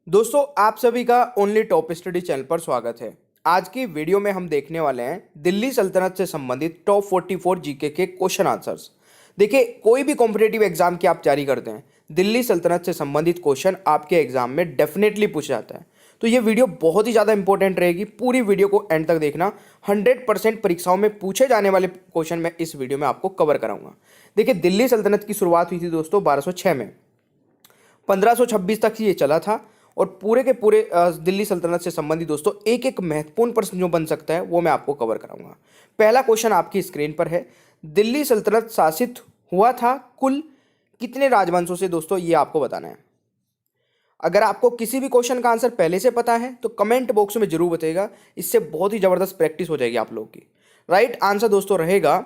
दोस्तों आप सभी का ओनली टॉप स्टडी चैनल पर स्वागत है। आज की वीडियो में हम देखने वाले हैं दिल्ली सल्तनत से संबंधित टॉप 44 जीके के क्वेश्चन आंसर्स। देखिए, कोई भी कॉम्पिटेटिव एग्जाम की आप तैयारी करते हैं, दिल्ली सल्तनत से संबंधित क्वेश्चन आपके एग्जाम में डेफिनेटली पूछा जाता है। तो ये वीडियो बहुत ही ज़्यादा इंपॉर्टेंट रहेगी, पूरी वीडियो को एंड तक देखना। 100% परीक्षाओं में पूछे जाने वाले क्वेश्चन मैं इस वीडियो में आपको कवर कराऊंगा। देखिए, दिल्ली सल्तनत की शुरुआत हुई थी दोस्तों 1206 में, 1526 तक ये चला था। और पूरे के पूरे दिल्ली सल्तनत से संबंधित दोस्तों एक एक महत्वपूर्ण प्रश्न जो बन सकता है वो मैं आपको कवर कराऊंगा। पहला क्वेश्चन आपकी स्क्रीन पर है, दिल्ली सल्तनत शासित हुआ था कुल कितने राजवंशों से? दोस्तों ये आपको बताना है। अगर आपको किसी भी क्वेश्चन का आंसर पहले से पता है तो कमेंट बॉक्स में जरूर बताइएगा, इससे बहुत ही जबरदस्त प्रैक्टिस हो जाएगी आप लोगों की। राइट आंसर दोस्तों रहेगा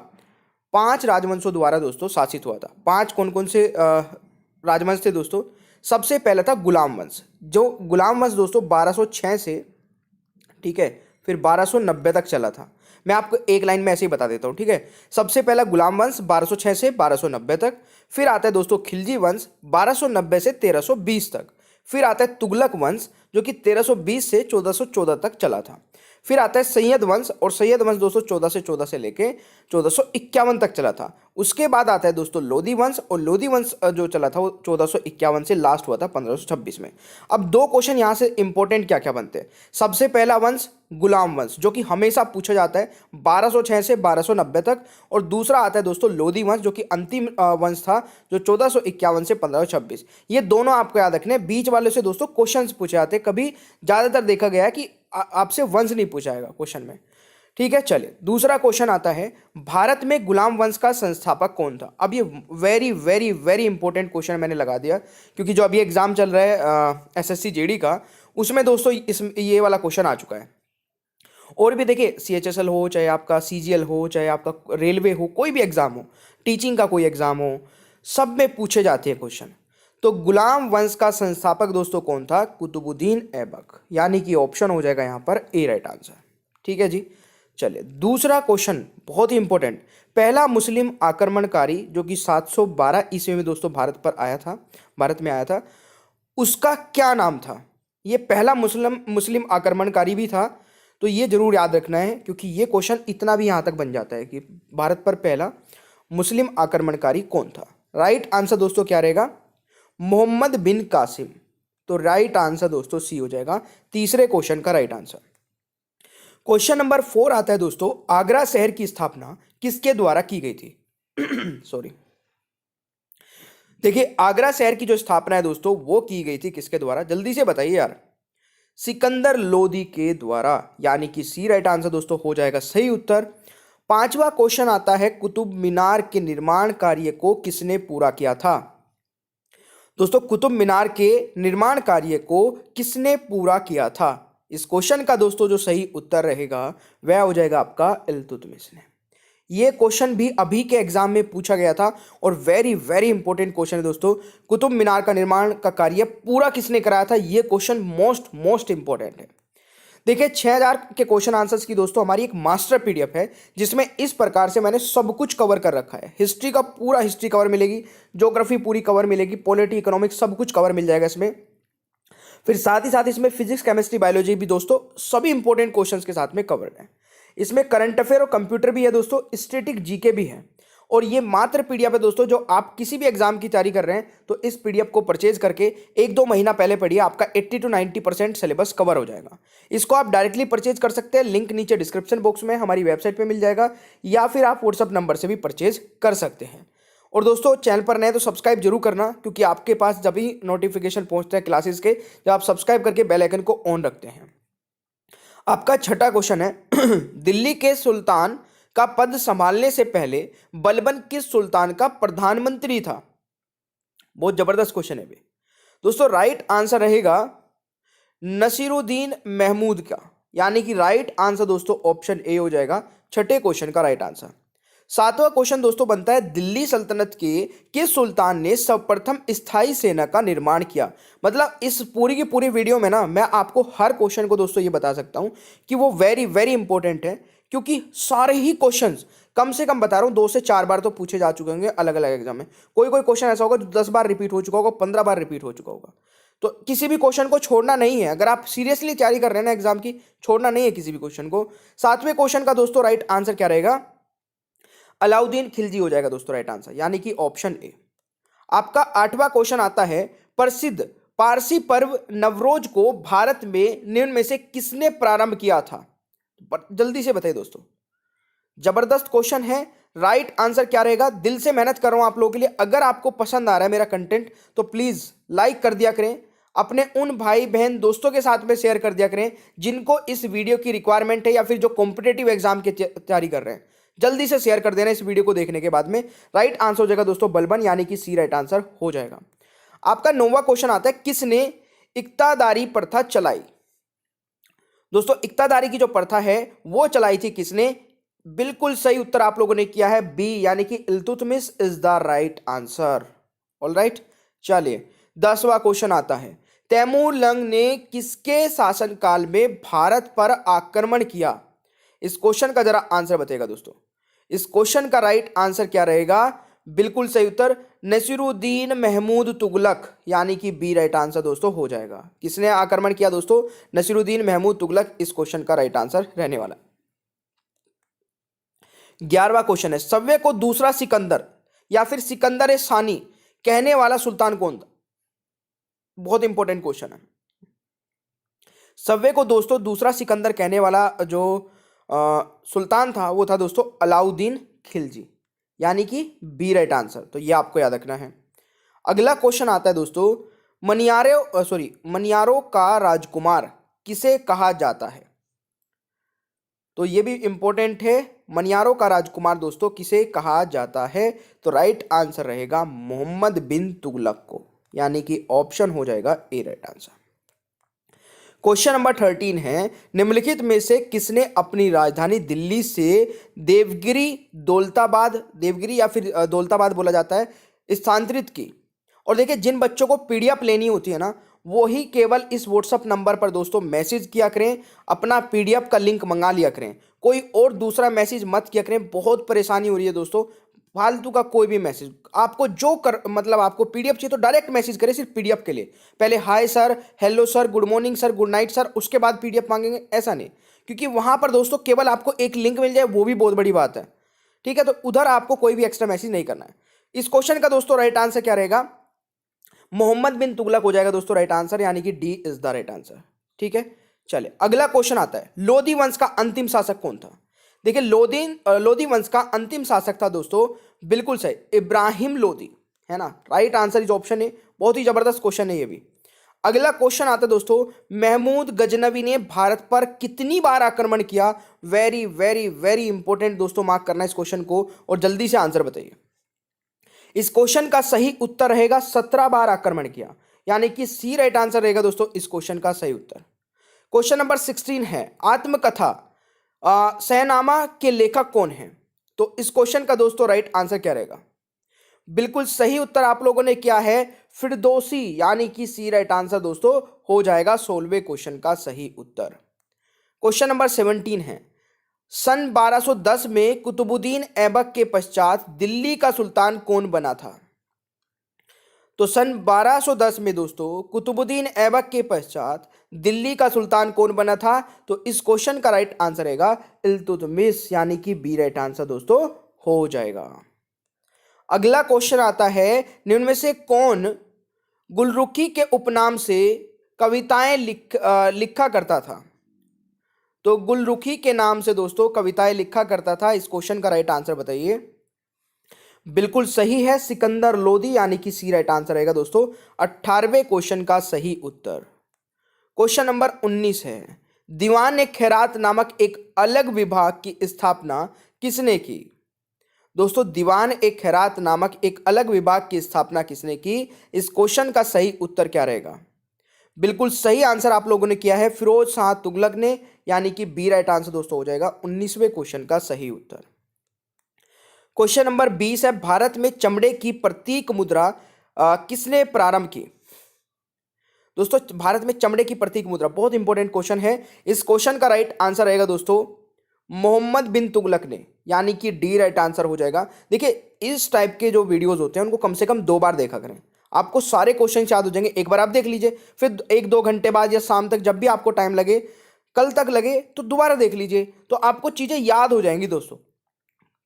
5 राजवंशों द्वारा दोस्तों शासित हुआ था। 5 कौन कौन से राजवंश थे दोस्तों? सबसे पहला था गुलाम वंश। जो गुलाम वंश दोस्तों 1206 से, ठीक है, फिर 1290 तक चला था। मैं आपको एक लाइन में ऐसे ही बता देता हूँ, ठीक है। सबसे पहला गुलाम वंश 1206 से 1290 तक, फिर आता है दोस्तों खिलजी वंश 1290 से 1320 तक, फिर आता है तुगलक वंश जो कि 1320 से 1414 तक चला था, फिर आता है सैयद वंश, और सैयद वंश दोस्तों 1414 से लेके 1451 तक चला था। उसके बाद आता है दोस्तों लोधी वंश, और लोधी वंश जो चला था वो 1451 से लास्ट हुआ था 1526 में। अब दो क्वेश्चन यहाँ से इंपॉर्टेंट क्या क्या बनते हैं। सबसे पहला वंश गुलाम वंश जो कि हमेशा पूछा जाता है 1206 से 1290 तक, और दूसरा आता है दोस्तों लोधी वंश जो कि अंतिम वंश था जो 1451 से 1526। ये दोनों आपको याद रखने हैं। बीच वाले से दोस्तों क्वेश्चंस पूछे जाते हैं, कभी ज़्यादातर देखा गया है कि आपसे वंश नहीं पूछा जाएगा क्वेश्चन में, ठीक है। चलिए, दूसरा क्वेश्चन आता है, भारत में गुलाम वंश का संस्थापक कौन था? अब ये very very very important question मैंने लगा दिया, क्योंकि जो अभी एग्जाम चल रहा है एसएससी जेडी का, उसमें दोस्तों ये वाला क्वेश्चन आ चुका है। और भी देखिए, सीएचएसएल हो, चाहे आपका सीजीएल हो, चाहे आपका रेलवे हो, कोई भी एग्जाम हो, टीचिंग का कोई एग्जाम हो, सब में पूछे जाते हैं क्वेश्चन। तो गुलाम वंश का संस्थापक दोस्तों कौन था? कुतुबुद्दीन ऐबक, यानी कि ऑप्शन हो जाएगा यहाँ पर ए राइट आंसर, ठीक है जी। चलिए, दूसरा क्वेश्चन बहुत ही इंपॉर्टेंट। पहला मुस्लिम आक्रमणकारी जो कि 712 ईस्वी में दोस्तों भारत में आया था, उसका क्या नाम था? ये पहला मुस्लिम आक्रमणकारी भी था, तो ये जरूर याद रखना है, क्योंकि ये क्वेश्चन इतना भी यहाँ तक बन जाता है कि भारत पर पहला मुस्लिम आक्रमणकारी कौन था। राइट आंसर दोस्तों क्या रहेगा? मोहम्मद बिन कासिम। तो राइट आंसर दोस्तों सी हो जाएगा तीसरे क्वेश्चन का राइट आंसर। क्वेश्चन नंबर 4 आता है दोस्तों, आगरा शहर की स्थापना किसके द्वारा की गई थी? सॉरी, देखिए, आगरा शहर की जो स्थापना है दोस्तों वो की गई थी किसके द्वारा? जल्दी से बताइए यार। सिकंदर लोदी के द्वारा, यानी कि सी राइट आंसर दोस्तों हो जाएगा सही उत्तर। पांचवा क्वेश्चन आता है, कुतुब मीनार के निर्माण कार्य को किसने पूरा किया था? दोस्तों, कुतुब मीनार के निर्माण कार्य को किसने पूरा किया था? इस क्वेश्चन का दोस्तों जो सही उत्तर रहेगा वह हो जाएगा आपका इल्तुतमिश ने। ये क्वेश्चन भी अभी के एग्जाम में पूछा गया था, और वेरी वेरी इंपॉर्टेंट क्वेश्चन है दोस्तों। कुतुब मीनार का निर्माण का कार्य पूरा किसने कराया था? ये क्वेश्चन मोस्ट इंपॉर्टेंट है। देखिए, 6000 के क्वेश्चन आंसर्स की दोस्तों हमारी एक मास्टर पीडीएफ है, जिसमें इस प्रकार से मैंने सब कुछ कवर कर रखा है। हिस्ट्री का पूरा हिस्ट्री कवर मिलेगी, ज्योग्राफी पूरी कवर मिलेगी, पॉलिटी इकोनॉमिक्स सब कुछ कवर मिल जाएगा इसमें। फिर साथ ही साथ इसमें फिजिक्स केमिस्ट्री बायोलॉजी भी दोस्तों सभी इंपॉर्टेंट क्वेश्चंस के साथ में कवर्ड है। इसमें करंट अफेयर और कंप्यूटर भी है दोस्तों, स्टैटिक जीके भी है। और ये मात्र पीडीएफ है दोस्तों, जो आप किसी भी एग्जाम की तैयारी कर रहे हैं तो इस पीडीएफ को परचेज करके 1-2 महीना पहले पढ़िए, आपका 80 to 90% सिलेबस कवर हो जाएगा। इसको आप डायरेक्टली परचेज कर सकते हैं, लिंक नीचे डिस्क्रिप्शन बॉक्स में हमारी वेबसाइट पे मिल जाएगा, या फिर आप व्हाट्सअप नंबर से भी परचेज कर सकते हैं। और दोस्तों, चैनल पर नए तो सब्सक्राइब जरूर करना, क्योंकि आपके पास जब भी नोटिफिकेशन पहुंचते हैं क्लासेस के, जब आप सब्सक्राइब करके बेल आइकन को ऑन रखते हैं। आपका छठा क्वेश्चन है, दिल्ली के सुल्तान का पद संभालने से पहले बलबन किस सुल्तान का प्रधानमंत्री था? बहुत जबरदस्त क्वेश्चन है भी दोस्तों। राइट आंसर रहेगा नसीरुद्दीन महमूद का, यानी कि राइट आंसर दोस्तों ऑप्शन ए हो जाएगा छठे क्वेश्चन का राइट आंसर। सातवां क्वेश्चन दोस्तों बनता है, दिल्ली सल्तनत के किस सुल्तान ने सर्वप्रथम स्थायी सेना का निर्माण किया? मतलब इस पूरी की पूरी वीडियो में ना मैं आपको हर क्वेश्चन को दोस्तों ये बता सकता हूं कि वो वेरी वेरी इंपॉर्टेंट है, क्योंकि सारे ही क्वेश्चंस कम से कम बता रहा हूं 2 से 4 बार तो पूछे जा चुके होंगे अलग अलग एग्जाम में। कोई कोई क्वेश्चन ऐसा होगा जो 10 बार रिपीट हो चुका होगा, 15 बार रिपीट हो चुका होगा। तो किसी भी क्वेश्चन को छोड़ना नहीं है, अगर आप सीरियसली तैयारी कर रहे हैं ना एग्जाम की, छोड़ना नहीं है किसी भी क्वेश्चन को। 7वें क्वेश्चन का दोस्तों राइट आंसर क्या रहेगा? अलाउद्दीन खिलजी हो जाएगा दोस्तों राइट आंसर, यानी कि ऑप्शन ए। आपका 8वां क्वेश्चन आता है, प्रसिद्ध पारसी पर्व नवरोज को भारत में निम्न में से किसने प्रारंभ किया था? जल्दी से बताइए दोस्तों, जबरदस्त क्वेश्चन है। राइट आंसर क्या रहेगा? दिल से मेहनत कर रहा हूं आप लोगों के लिए। अगर आपको पसंद आ रहा है मेरा कंटेंट तो प्लीज लाइक कर दिया करें, अपने उन भाई बहन दोस्तों के साथ में शेयर कर दिया करें जिनको इस वीडियो की रिक्वायरमेंट है या फिर जो कॉम्पिटेटिव एग्जाम की तैयारी कर रहे हैं। जल्दी से शेयर कर देना इस वीडियो को देखने के बाद में। राइट आंसर हो जाएगा दोस्तों बलबन, यानी कि सी राइट आंसर हो जाएगा। आपका 9वां क्वेश्चन आता है, किसने इक्तादारी प्रथा चलाई? दोस्तों इक्तादारी की जो प्रथा है वो चलाई थी किसने? बिल्कुल सही उत्तर आप लोगों ने किया है बी, यानी कि Iltutmish is the right answer. Alright, चलिए 10वां क्वेश्चन आता है, तैमूरलंग ने किसके शासनकाल में भारत पर आक्रमण किया? इस क्वेश्चन का जरा आंसर बताइएगा दोस्तों। इस क्वेश्चन का राइट आंसर क्या रहेगा? बिल्कुल सही उत्तर नसीरुद्दीन महमूद तुगलक, यानी कि बी राइट आंसर दोस्तों हो जाएगा। किसने आक्रमण किया दोस्तों? नसीरुद्दीन महमूद तुगलक इस क्वेश्चन का राइट आंसर रहने वाला। 11वां क्वेश्चन है, सव्य को दूसरा सिकंदर या फिर सिकंदर ए सानी कहने वाला सुल्तान कौन था? बहुत इंपॉर्टेंट क्वेश्चन है। सव्य को दोस्तों दूसरा सिकंदर कहने वाला जो सुल्तान था वो था दोस्तों अलाउद्दीन खिलजी, यानी कि बी राइट आंसर। तो ये आपको याद रखना है। अगला क्वेश्चन आता है दोस्तों, मनियारो का राजकुमार किसे कहा जाता है? तो ये भी इंपॉर्टेंट है, मनियारो का राजकुमार दोस्तों किसे कहा जाता है? तो राइट आंसर रहेगा मोहम्मद बिन तुगलक को, यानी कि ऑप्शन हो जाएगा ए राइट आंसर। क्वेश्चन नंबर 13 है, निम्नलिखित में से किसने अपनी राजधानी दिल्ली से देवगिरी या फिर दौलताबाद बोला जाता है, स्थानांतरित की? और देखिए जिन बच्चों को पीडीएफ लेनी होती है ना, वो ही केवल इस व्हाट्सएप नंबर पर दोस्तों मैसेज किया करें, अपना पीडीएफ का लिंक मंगा लिया करें, कोई और दूसरा मैसेज मत किया करें। बहुत परेशानी हो रही है दोस्तों, फालतू का कोई भी मैसेज आपको आपको पीडीएफ चाहिए तो डायरेक्ट मैसेज करें सिर्फ पीडीएफ के लिए। पहले hi sir, hello sir, good morning sir, good night sir, उसके बाद पीडीएफ मांगेंगे, ऐसा नहीं। क्योंकि वहां पर दोस्तों केवल आपको एक लिंक मिल जाए वो भी बहुत बड़ी बात है, ठीक है? तो उधर आपको कोई भी एक्स्ट्रा मैसेज नहीं करना है। इस क्वेश्चन का दोस्तों राइट आंसर क्या रहेगा? मोहम्मद बिन तुगलक हो जाएगा दोस्तों राइट आंसर, यानी कि D is the right answer. ठीक है, चलिए अगला क्वेश्चन आता है, लोधी वंश का अंतिम शासक कौन था? देखिए लोधी वंश का अंतिम शासक था दोस्तों, बिल्कुल सही, इब्राहिम लोधी, है ना? राइट आंसर इज ऑप्शन है। बहुत ही जबरदस्त क्वेश्चन है ये भी। अगला क्वेश्चन आता है दोस्तों, महमूद गजनवी ने भारत पर कितनी बार आक्रमण किया? वेरी वेरी वेरी इंपॉर्टेंट दोस्तों, मार्क करना इस क्वेश्चन को और जल्दी से आंसर बताइए। इस क्वेश्चन का सही उत्तर रहेगा 17 बार आक्रमण किया, यानी कि सी राइट आंसर रहेगा दोस्तों इस क्वेश्चन का सही उत्तर। क्वेश्चन नंबर 16 है, आत्मकथा सहनामा के लेखक कौन है? तो इस क्वेश्चन का दोस्तों राइट आंसर क्या रहेगा? बिल्कुल सही उत्तर आप लोगों ने किया है फिरदौसी, यानी कि सी राइट आंसर दोस्तों हो जाएगा 16वें क्वेश्चन का सही उत्तर। क्वेश्चन नंबर 17 है, सन 1210 में कुतुबुद्दीन ऐबक के पश्चात दिल्ली का सुल्तान कौन बना था? तो सन 1210 में दोस्तों कुतुबुद्दीन ऐबक के पश्चात दिल्ली का सुल्तान कौन बना था? तो इस क्वेश्चन का राइट आंसर रहेगा इल्तुतमिश, यानी कि बी राइट आंसर दोस्तों हो जाएगा। अगला क्वेश्चन आता है, निम्न में से कौन गुलरुखी के उपनाम से कविताएं लिखा करता था? तो गुलरुखी के नाम से दोस्तों कविताएं लिखा करता था, इस क्वेश्चन का राइट आंसर बताइए। बिल्कुल सही है, सिकंदर लोदी, यानी कि सी राइट आंसर रहेगा दोस्तों 18वें क्वेश्चन का सही उत्तर। क्वेश्चन नंबर 19 है, दीवान ए खैरात नामक एक अलग विभाग की स्थापना किसने की? दोस्तों दीवान ए खैरात नामक एक अलग विभाग की स्थापना किसने की? इस क्वेश्चन का सही उत्तर क्या रहेगा? बिल्कुल सही आंसर आप लोगों ने किया है फिरोज शाह तुगलक ने, यानी कि बी राइट आंसर दोस्तों हो जाएगा 19वें क्वेश्चन का सही उत्तर। क्वेश्चन नंबर 20 है, भारत में चमड़े की प्रतीक मुद्रा किसने प्रारंभ की? दोस्तों भारत में चमड़े की प्रतीक मुद्रा बहुत इंपॉर्टेंट क्वेश्चन है, इस क्वेश्चन का राइट आंसर रहेगा दोस्तों मोहम्मद बिन तुगलक ने, यानी कि डी राइट आंसर हो जाएगा। देखिए इस टाइप के जो वीडियोस होते हैं उनको कम से कम 2 बार देखा करें, आपको सारे क्वेश्चन याद हो जाएंगे। एक बार आप देख लीजिए, फिर 1-2 घंटे बाद या शाम तक जब भी आपको टाइम लगे, कल तक लगे, तो दोबारा देख लीजिए, तो आपको चीजें याद हो जाएंगी दोस्तों।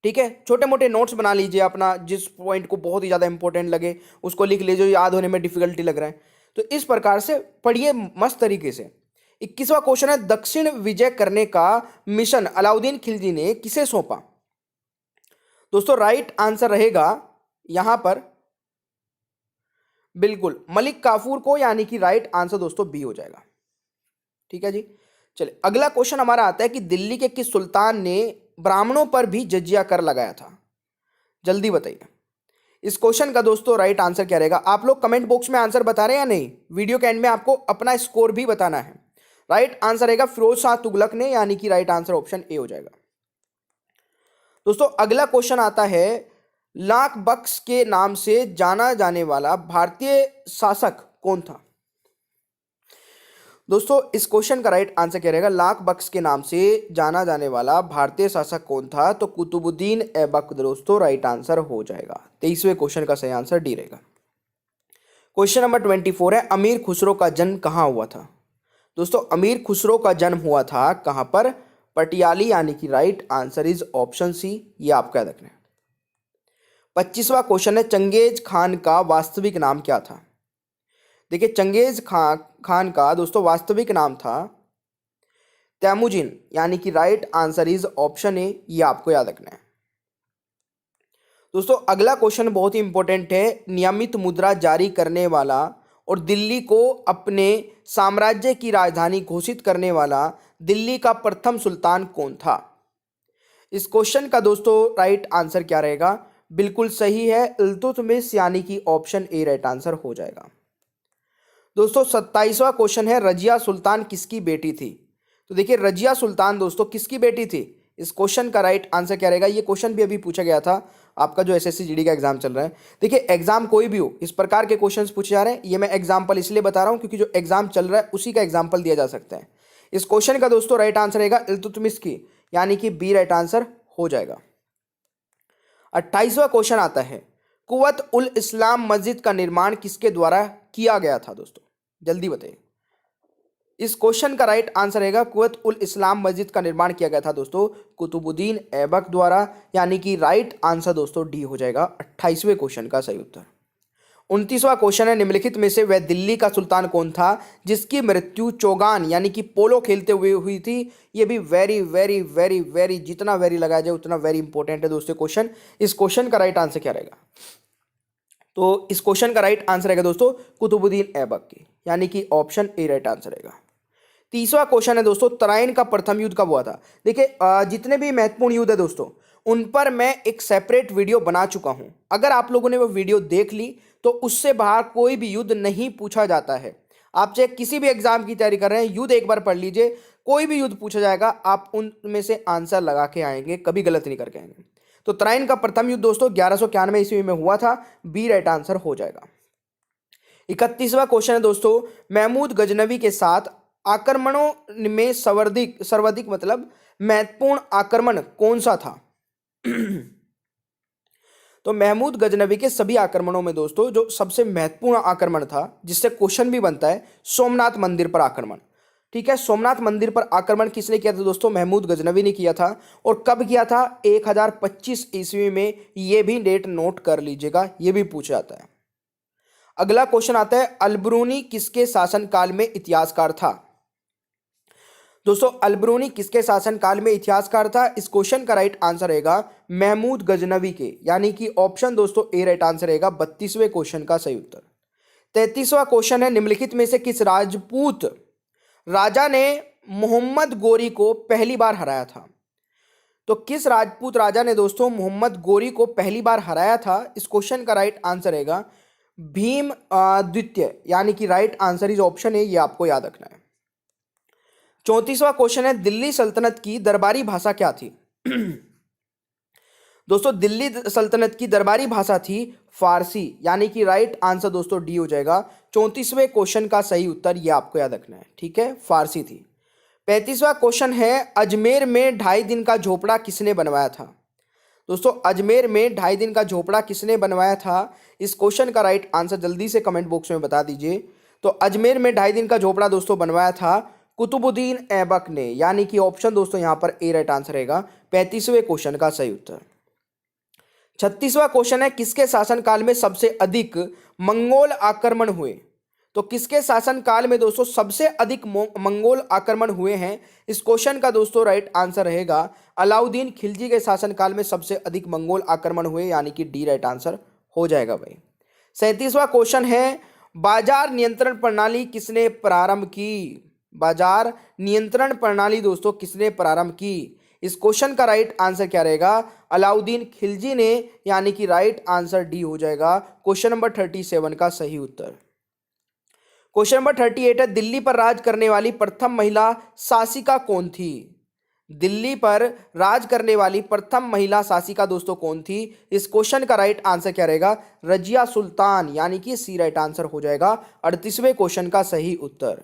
ठीक है, छोटे मोटे नोट्स बना लीजिए अपना, जिस पॉइंट को बहुत ही ज़्यादा इंपॉर्टेंट लगे उसको लिख लीजिए, जो याद होने में डिफिकल्टी लग रहा है। तो इस प्रकार से पढ़िए मस्त तरीके से। 21वां क्वेश्चन है, दक्षिण विजय करने का मिशन अलाउद्दीन खिलजी ने किसे सौंपा? दोस्तों राइट आंसर रहेगा यहां पर बिल्कुल मलिक काफूर को, यानी कि राइट आंसर दोस्तों बी हो जाएगा। ठीक है जी, चलिए अगला क्वेश्चन हमारा आता है कि दिल्ली के किस सुल्तान ने ब्राह्मणों पर भी जजिया कर लगाया था? जल्दी बताइए। इस क्वेश्चन का दोस्तों राइट आंसर क्या रहेगा? आप लोग कमेंट बॉक्स में आंसर बता रहे हैं या नहीं? वीडियो के एंड में आपको अपना स्कोर भी बताना है। राइट आंसर रहेगा फिरोज शाह तुगलक ने, यानी कि राइट आंसर ऑप्शन ए हो जाएगा। दोस्तों अगला क्वेश्चन आता है, लाख बख्श के नाम से जाना जाने वाला भारतीय शासक कौन था? दोस्तों इस क्वेश्चन का राइट आंसर क्या रहेगा? लाख बख्श के नाम से जाना जाने वाला भारतीय शासक कौन था? तो कुतुबुद्दीन ऐबक दोस्तों राइट आंसर हो जाएगा। 23वें क्वेश्चन का सही आंसर डी रहेगा। क्वेश्चन नंबर 24 है, अमीर खुसरो का जन्म कहाँ हुआ था? दोस्तों अमीर खुसरो का जन्म हुआ था कहाँ पर? पटियाली, यानी कि right answer is option C. ये आपको याद रखना है। 25वां क्वेश्चन है, चंगेज खान का वास्तविक नाम क्या था? देखिए चंगेज खान का दोस्तों वास्तविक नाम था तैमुजिन, यानी कि right answer is option A. ये आपको याद रखना है। दोस्तों अगला क्वेश्चन बहुत ही इंपॉर्टेंट है, नियमित मुद्रा जारी करने वाला और दिल्ली को अपने साम्राज्य की राजधानी घोषित करने वाला दिल्ली का प्रथम सुल्तान कौन था? इस क्वेश्चन का दोस्तों राइट आंसर क्या रहेगा? बिल्कुल सही है, इल्तुतमिश, यानी कि ऑप्शन ए राइट आंसर हो जाएगा। दोस्तों 27वां क्वेश्चन है, रजिया सुल्तान किसकी बेटी थी? तो देखिए रजिया सुल्तान दोस्तों किसकी बेटी थी? इस क्वेश्चन का राइट आंसर क्या रहेगा? ये क्वेश्चन भी अभी पूछा गया था, आपका जो एसएससी जीडी का एग्जाम चल रहा है। देखिए एग्जाम कोई भी हो, इस प्रकार के क्वेश्चंस पूछे जा रहे हैं। ये मैं एग्जाम्पल इसलिए बता रहा हूँ क्योंकि जो एग्जाम चल रहा है उसी का एग्जाम्पल दिया जा सकता है। इस क्वेश्चन का दोस्तों राइट आंसर रहेगा इल्तुतमिश की, यानी कि बी राइट आंसर हो जाएगा। 28वां क्वेश्चन आता है, कुव्वत उल इस्लाम मस्जिद का निर्माण किसके द्वारा किया गया था? दोस्तों जल्दी बताइए। इस क्वेश्चन का राइट आंसर रहेगा कुव्वत उल इस्लाम मस्जिद का निर्माण किया गया था दोस्तों कुतुबुद्दीन ऐबक द्वारा, यानी कि राइट आंसर दोस्तों डी हो जाएगा 28वें क्वेश्चन का सही उत्तर। 29वां क्वेश्चन है, निम्नलिखित में से वह दिल्ली का सुल्तान कौन था जिसकी मृत्यु चौगान यानी कि पोलो खेलते हुए हुई थी? ये भी वेरी वेरी वेरी वेरी, जितना वेरी लगाया जाए उतना वेरी इंपॉर्टेंट है दोस्तों क्वेश्चन। इस क्वेश्चन का राइट आंसर क्या रहेगा? तो इस क्वेश्चन का राइट आंसर रहेगा दोस्तों कुतुबुद्दीन ऐबक की, यानी कि ऑप्शन ए राइट आंसर रहेगा। 30वां क्वेश्चन है दोस्तों, तराइन का प्रथम युद्ध कब हुआ था? देखिए जितने भी महत्वपूर्ण युद्ध है दोस्तों उन पर मैं एक सेपरेट वीडियो बना चुका हूं। अगर आप लोगों ने वो वीडियो देख ली तो उससे बाहर कोई भी युद्ध नहीं पूछा जाता है। आप चाहे किसी भी एग्जाम की तैयारी कर रहे हैं, युद्ध एक बार पढ़ लीजिए, कोई भी युद्ध पूछा जाएगा आप उनमें से आंसर लगा के आएंगे, कभी गलत नहीं करके आएंगे। तो तराइन का प्रथम युद्ध दोस्तों 1191 ईस्वी में हुआ था, बी राइट आंसर हो जाएगा। 31वां क्वेश्चन है दोस्तों, महमूद गजनवी के साथ आक्रमणों में सर्वाधिक मतलब महत्वपूर्ण आक्रमण कौन सा था? तो महमूद गजनवी के सभी आक्रमणों में दोस्तों जो सबसे महत्वपूर्ण आक्रमण था, जिससे क्वेश्चन भी बनता है, सोमनाथ मंदिर पर आक्रमण। ठीक है, सोमनाथ मंदिर पर आक्रमण किसने किया था दोस्तों? महमूद गजनवी ने किया था। और कब किया था? 1025 ईस्वी में। ये भी डेट नोट कर लीजिएगा, ये भी पूछा जाता है। अगला क्वेश्चन आता है, अलबरूनी किसके शासनकाल में इतिहासकार था? दोस्तों अलबरूनी किसके शासनकाल में इतिहासकार था? इस क्वेश्चन का राइट आंसर रहेगा महमूद गजनवी के, यानी कि ऑप्शन दोस्तों ए राइट आंसर रहेगा 32वें क्वेश्चन का सही उत्तर। 33वां क्वेश्चन है, निम्नलिखित में से किस राजपूत राजा ने मोहम्मद गोरी को पहली बार हराया था? तो किस राजपूत राजा ने दोस्तों मोहम्मद गोरी को पहली बार हराया था? इस क्वेश्चन का राइट आंसर रहेगा भीम द्वितीय, यानी कि राइट आंसर इज ऑप्शन है। ये आपको याद रखना है। 34वां क्वेश्चन है, दिल्ली सल्तनत की दरबारी भाषा क्या थी? दोस्तों दिल्ली सल्तनत की दरबारी भाषा थी फारसी, यानी कि राइट आंसर दोस्तों डी हो जाएगा। 34वें क्वेश्चन का सही उत्तर ये आपको याद रखना है। ठीक है, फारसी थी। 35वां क्वेश्चन है, अजमेर में 2.5 दिन का झोपड़ा किसने बनवाया था? दोस्तों अजमेर में 2.5 दिन का झोपड़ा किसने बनवाया था? इस क्वेश्चन का राइट आंसर जल्दी से कमेंट बॉक्स में बता दीजिए। तो अजमेर में 2.5 दिन का झोपड़ा दोस्तों बनवाया था कुतुबुद्दीन ऐबक ने, यानी कि ऑप्शन दोस्तों यहां पर ए राइट आंसर रहेगा 35वें क्वेश्चन का सही उत्तर। 36वां क्वेश्चन है, किसके शासनकाल में सबसे अधिक मंगोल आक्रमण हुए? तो किसके शासनकाल में दोस्तों सबसे अधिक मंगोल आक्रमण हुए हैं? इस क्वेश्चन का दोस्तों राइट आंसर रहेगा अलाउद्दीन खिलजी के शासनकाल में सबसे अधिक मंगोल आक्रमण हुए, यानी कि डी राइट आंसर हो जाएगा भाई। 37वां क्वेश्चन है, बाजार नियंत्रण प्रणाली किसने प्रारंभ की? बाजार नियंत्रण प्रणाली दोस्तों किसने प्रारंभ की? इस क्वेश्चन का राइट आंसर क्या रहेगा? अलाउद्दीन खिलजी ने, यानी कि राइट आंसर डी हो जाएगा क्वेश्चन नंबर 37 का सही उत्तर। क्वेश्चन नंबर 38 है, दिल्ली पर राज करने वाली प्रथम महिला शासिका कौन थी? दिल्ली पर राज करने वाली प्रथम महिला शासिका दोस्तों कौन थी? इस क्वेश्चन का राइट आंसर क्या रहेगा? रजिया सुल्तान, यानी कि सी राइट आंसर हो जाएगा 38वें क्वेश्चन का सही उत्तर।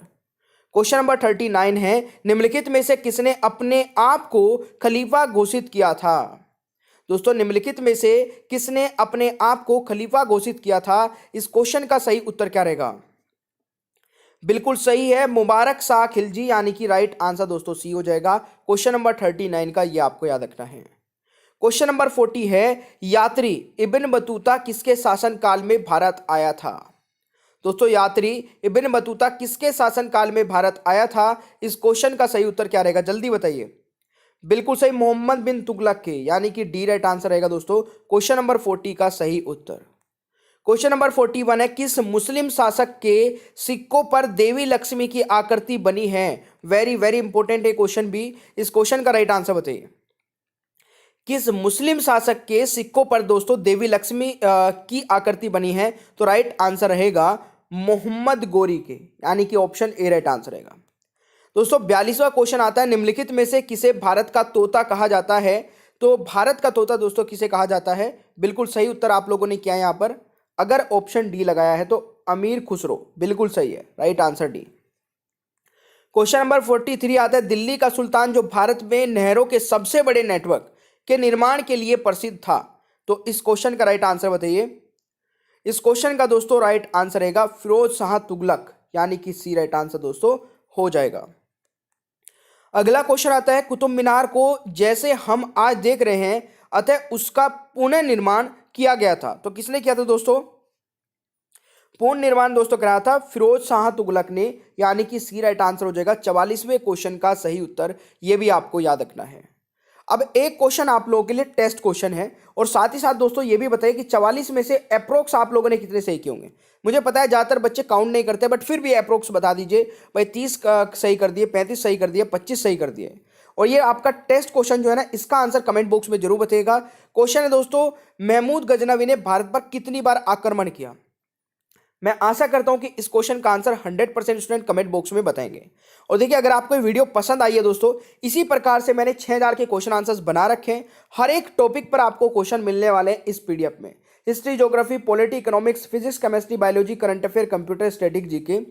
क्वेश्चन नंबर 39 है, निम्नलिखित में से किसने अपने आप को खलीफा घोषित किया था? दोस्तों निम्नलिखित में से किसने अपने आप को खलीफा घोषित किया था? इस क्वेश्चन का सही उत्तर क्या रहेगा? बिल्कुल सही है, मुबारक शाह खिलजी, यानी कि राइट आंसर दोस्तों सी हो जाएगा क्वेश्चन नंबर 39 का, ये आपको याद रखना है। क्वेश्चन नंबर 40 है, यात्री इब्न बतूता किसके शासनकाल में भारत आया था? दोस्तों यात्री इब्न बतूता किसके शासनकाल में भारत आया था? इस क्वेश्चन का सही उत्तर क्या रहेगा? जल्दी बताइए। बिल्कुल सही, मोहम्मद बिन तुगलक के, यानी कि डी राइट आंसर रहेगा दोस्तों क्वेश्चन नंबर 40 का सही उत्तर। क्वेश्चन नंबर 41 है, किस मुस्लिम शासक के सिक्कों पर देवी लक्ष्मी की आकृति बनी है? वेरी वेरी इंपॉर्टेंट है क्वेश्चन भी। इस क्वेश्चन का राइट आंसर बताइए। किस मुस्लिम शासक के सिक्कों पर दोस्तों देवी लक्ष्मी की आकृति बनी है? तो राइट आंसर रहेगा मोहम्मद गोरी के, यानी कि ऑप्शन ए राइट आंसर रहेगा। दोस्तों 42वां क्वेश्चन आता है, निम्नलिखित में से किसे भारत का तोता कहा जाता है? तो भारत का तोता दोस्तों किसे कहा जाता है? बिल्कुल सही उत्तर आप लोगों ने किया है यहाँ पर, अगर ऑप्शन डी लगाया है तो अमीर खुसरो, बिल्कुल सही है, right answer D. Question number 43 आता है, दिल्ली का सुल्तान जो भारत में नहरों के सबसे बड़े नेटवर्क के निर्माण के लिए प्रसिद्ध था, तो इस क्वेश्चन का राइट आंसर बताइए। इस क्वेश्चन का दोस्तों राइट आंसर रहेगा फिरोज शाह तुगलक, यानी कि सी राइट आंसर दोस्तों हो जाएगा। अगला क्वेश्चन आता है, कुतुब मीनार को जैसे हम आज देख रहे हैं अतः उसका पुनः निर्माण किया गया था, तो किसने किया था दोस्तों? पूर्ण निर्माण दोस्तों कराया था फिरोज शाह तुगलक ने, यानी कि सी राइट आंसर हो जाएगा 44वें क्वेश्चन का सही उत्तर। यह भी आपको याद रखना है। अब एक क्वेश्चन आप लोगों के लिए टेस्ट क्वेश्चन है, और साथ ही साथ दोस्तों ये भी बताइए कि 44 में से अप्रोक्स आप लोगों ने कितने सही किए होंगे। मुझे पता है ज़्यादातर बच्चे काउंट नहीं करते, बट फिर भी अप्रोक्स बता दीजिए भाई। 30 सही कर दिए, 35 सही कर दिए, 25 सही कर दिए। और ये आपका टेस्ट क्वेश्चन जो है ना, इसका आंसर कमेंट बॉक्स में जरूर बताइएगा। क्वेश्चन है दोस्तों, महमूद गजनवी ने भारत पर कितनी बार आक्रमण किया? मैं आशा करता हूं कि इस क्वेश्चन का आंसर 100% स्टूडेंट कमेंट बॉक्स में बताएंगे। और देखिए, अगर आपको वीडियो पसंद आई है दोस्तों, इसी प्रकार से मैंने 6000 के क्वेश्चन आंसर्स बना रखे हैं। हर एक टॉपिक पर आपको क्वेश्चन मिलने वाले हैं इस पीडीएफ में। History, geography, polity, economics, physics, chemistry, biology, current affair, computer, static, GK,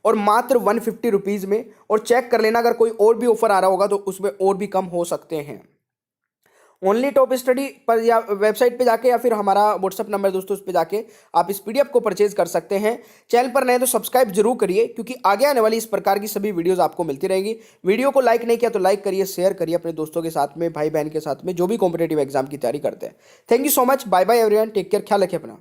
और मात्र 150 रुपीज़ में। और चेक कर लेना, अगर कोई और भी ऑफर आ रहा होगा तो उसमें और भी कम हो सकते हैं। ओनली टॉप स्टडी पर या वेबसाइट पे जाके, या फिर हमारा व्हाट्सअप नंबर दोस्तों उस पे जाके आप इस पीडीएफ को परचेज कर सकते हैं। चैनल पर नए तो सब्सक्राइब जरूर करिए, क्योंकि आगे आने वाली इस प्रकार की सभी वीडियोस आपको मिलती रहेंगी। वीडियो को लाइक नहीं किया तो लाइक करिए, शेयर करिए अपने दोस्तों के साथ में, भाई बहन के साथ में, जो भी कॉम्पिटेटिव एग्जाम की तैयारी करते हैं। Thank you so much, bye bye everyone, take care, ख्याल रखिए अपना।